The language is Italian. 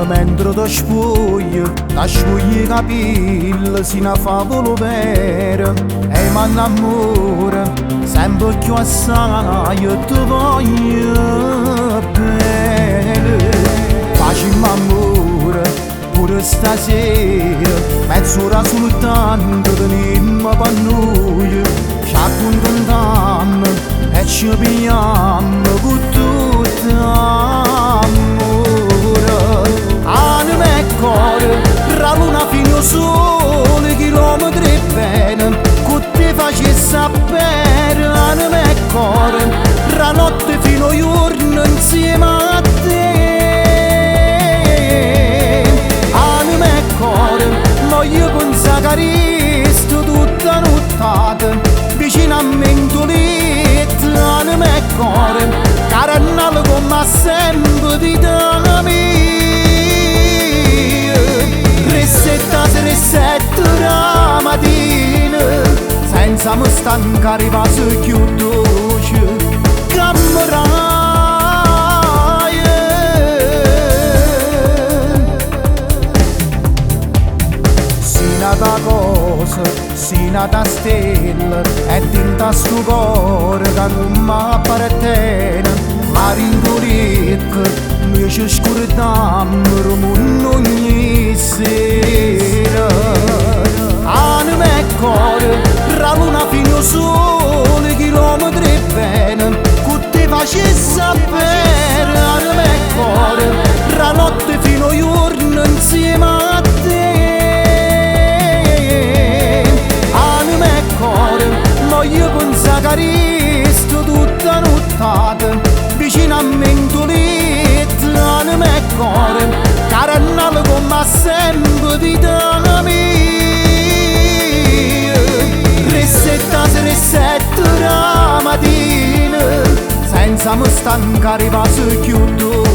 pelle mentre ti spogli i capelli sino a favolo vero. E ma innamora sempre più assai e ti voglio bene. Facciamo amore pure stasera, mezz'ora soltanto tenemmo per noi. Ci accontentiamo e ci pigliamo con tutto amore. Anima e cuore, tra luna fino al sole, chilometri e bene, che ti facesse sapere. Anima e cuore, tra notte fino a giorno insieme a te. Anima e cuore, ma io penso che resto tutta nottata vicino a me in tuo letto. Anima e cuore, carannale come sempre vita mia. Resetta se resetta la mattina, senza mi stancare va su più dolce cammerai. Da cosa, sino da stella, e tinta sto cuore che non mi appartiene. Ma rincoricco, noi ci scordiamo ogni sera. Anima e cuore, tra luna fino al sole, chilometri e bene, che ti facesse sapere. Anima e cuore, tra notte fino a giorno insieme a te. Ma io penso che resto tutta nottata vicino a me in tuo letto. Anima e cuore, carannale come sempre vita mia. Resetta se resetta la mattina, senza mi stancare va su chiudo